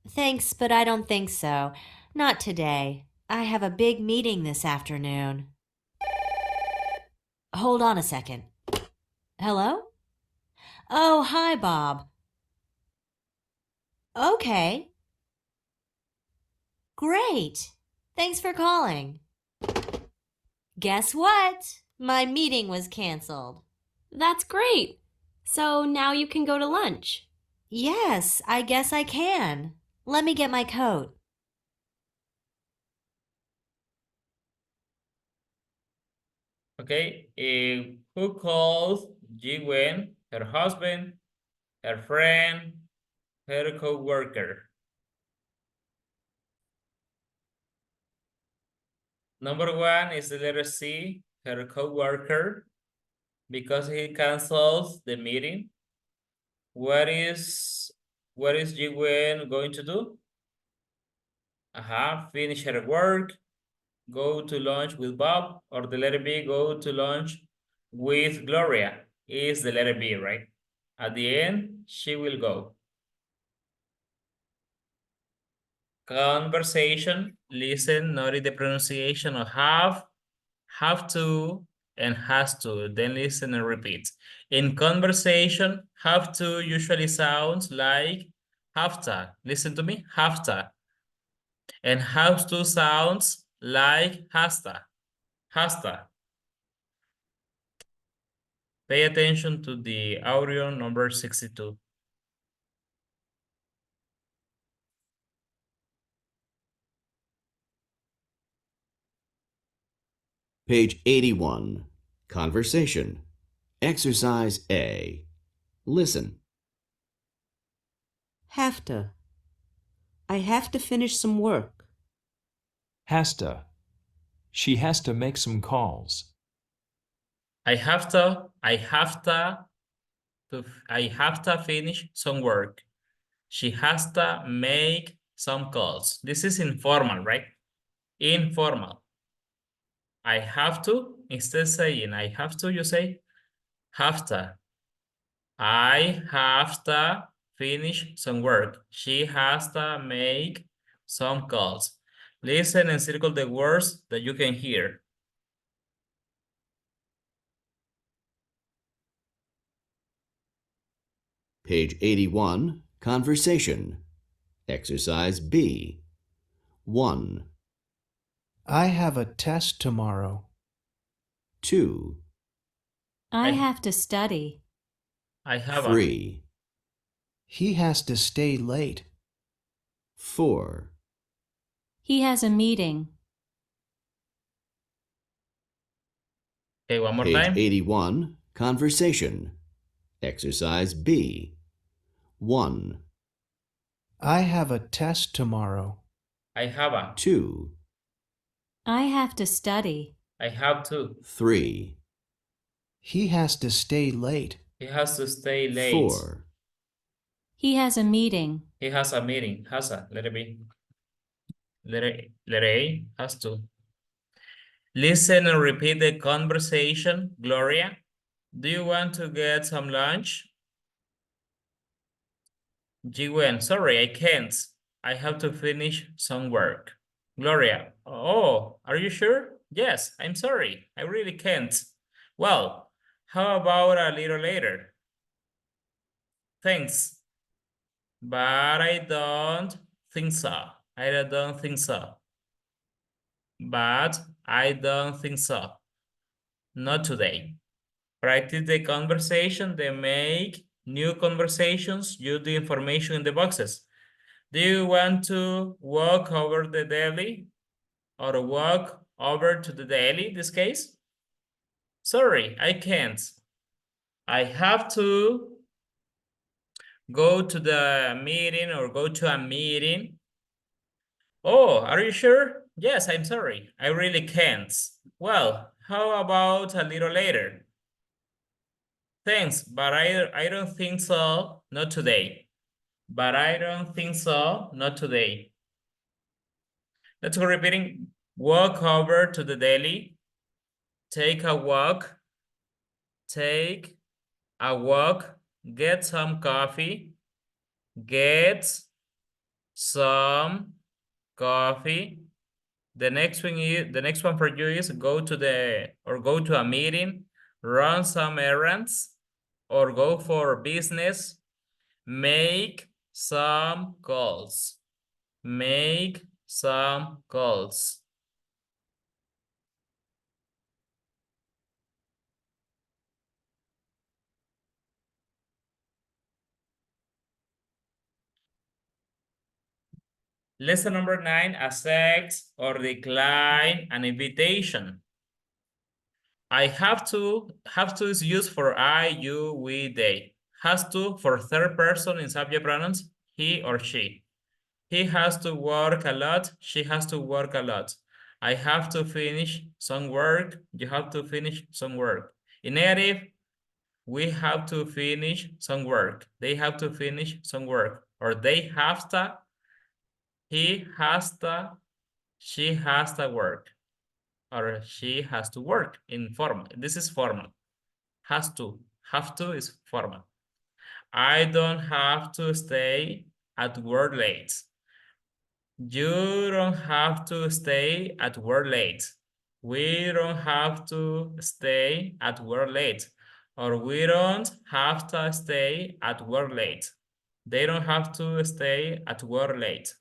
Thanks, but I don't think so. Not today. I have a big meeting this afternoon. Hold on a second. Hello? Oh, hi, Bob. Okay. Great. Thanks for calling. Guess what? My meeting was canceled. That's great. So now you can go to lunch. Yes, I guess I can. Let me get my coat. Okay, who called Ji-Wen? Her husband, her friend, her co-worker. Number one is the letter C, her co-worker, because he cancels the meeting. What is Ji-Wen going to do? Finish her work, go to lunch with Bob, or the letter B, go to lunch with Gloria. Is the letter B, right? At the end, she will go. Conversation, listen, notice the pronunciation of have to, and has to. Then listen and repeat. In conversation, have to usually sounds like have to. Listen to me, have to. And have to sounds like has to. Has to. Pay attention to the audio number 62. Page 81. Conversation. Exercise A. Listen. Have to. I have to finish some work. Has to. She has to make some calls. I have to finish some work. She has to make some calls. This is informal, right? Informal. I have to, instead of saying I have to, you say have to. I have to finish some work. She has to make some calls. Listen and circle the words that you can hear. Page 81, Conversation. Exercise B. 1, I have a test tomorrow. 2, I I- have to study. I have a. 3, He has to stay late. 4, He has a meeting. Okay, one more Page time. 81, Conversation. Exercise B. 1, I have a test tomorrow. I have a. 2, I have to study. I have to. 3, He has to stay late. He has to stay late. 4, He has a meeting. He has a meeting. Has a. Letter B. Letter A. Has to. Listen and repeat the conversation. Gloria, do you want to get some lunch? Jiwen, sorry, I can't. I have to finish some work. Gloria, oh, are you sure? Yes, I'm sorry. I really can't. Well, how about a little later? Thanks. But I don't think so. I don't think so. But I don't think so. Not today. Practice the conversation, then make new conversations, use the information in the boxes. Do you want to walk over the deli or walk over to the deli in this case? Sorry, I can't. I have to go to the meeting or go to a meeting. Oh, are you sure? Yes, I'm sorry. I really can't. Well, how about a little later? Thanks, but I don't think so. Not today. But I don't think so. Not today. Let's go repeating. Walk over to the deli. Take a walk. Take a walk. Get some coffee. Get some coffee. The next one for you is go to a meeting, run some errands, or go for business. Make some calls. Make some calls. Lesson number 9, accept or decline an invitation. I have to is used for I, you, we, they. Has to for third person in subject pronouns, he or she. He has to work a lot. She has to work a lot. I have to finish some work. You have to finish some work. In negative, we have to finish some work. They have to finish some work. Or they have to, he has to, she has to work. Or she has to work in formal. This is formal. Has to. Have to is formal. I don't have to stay at work late. You don't have to stay at work late. We don't have to stay at work late. Or we don't have to stay at work late. They don't have to stay at work late.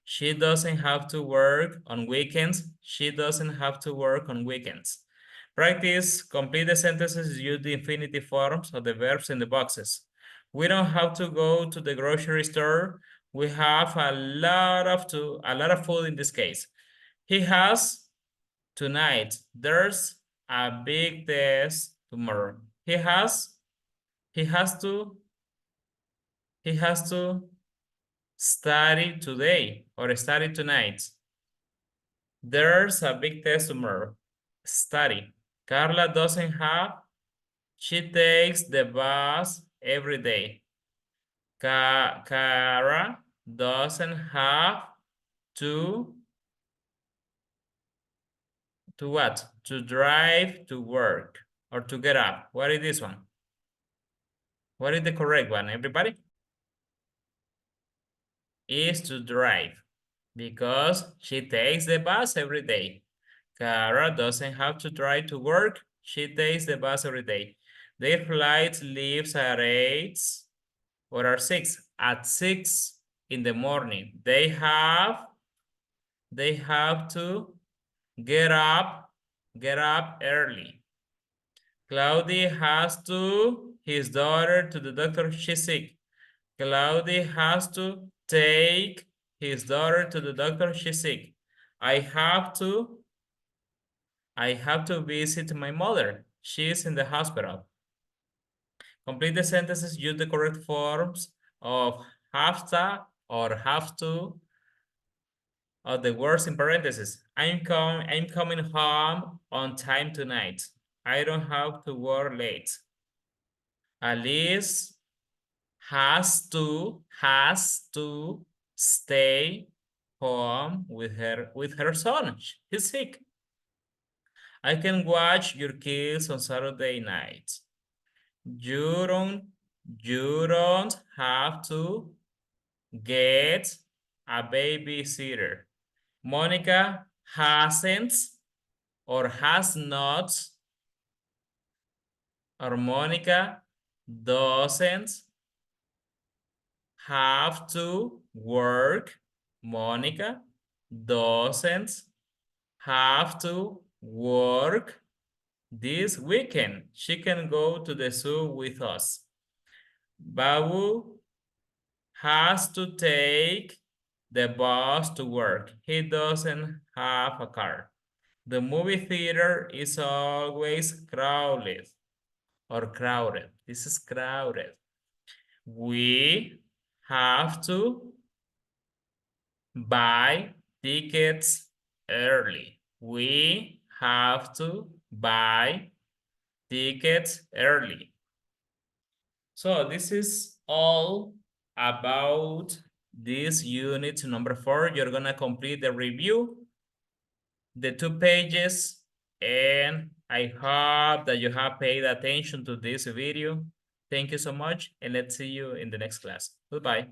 She doesn't have to work on weekends. She doesn't have to work on weekends. Practice, complete the sentences, use the infinitive forms of the verbs in the boxes. We don't have to go to the grocery store. We have a lot of food in this case. He has tonight. There's a big test tomorrow. He has to study today or study tonight. There's a big test tomorrow. Study. Carla doesn't have. She takes the bus every day. Cara doesn't have to what? To drive to work or to get up. What is this one? What is the correct one, everybody? Is to drive because she takes the bus every day. Cara doesn't have to drive to work. She takes the bus every day. Their flight leaves at 8 or at 6. At 6 in the morning. They have to get up early. Claudia has to his daughter to the doctor. She's sick. Claudia has to take his daughter to the doctor. She's sick. I have to visit my mother. She's in the hospital. Complete the sentences. Use the correct forms of have to or have to of the words in parentheses. I'm coming home on time tonight. I don't have to work late. Alice has to stay home with her son. He's sick. I can watch your kids on Saturday night. You don't have to get a babysitter. Monica hasn't or has not, or Monica doesn't have to work. Monica doesn't have to work this weekend. She can go to the zoo with us. Babu has to take the bus to work. He doesn't have a car. The movie theater is always crowded or crowded. This is crowded. We have to buy tickets early. We have to buy tickets early. So this is all about this unit number 4. You're gonna complete the review, the 2 pages, and I hope that you have paid attention to this video. Thank you so much, and let's see you in the next class. Goodbye.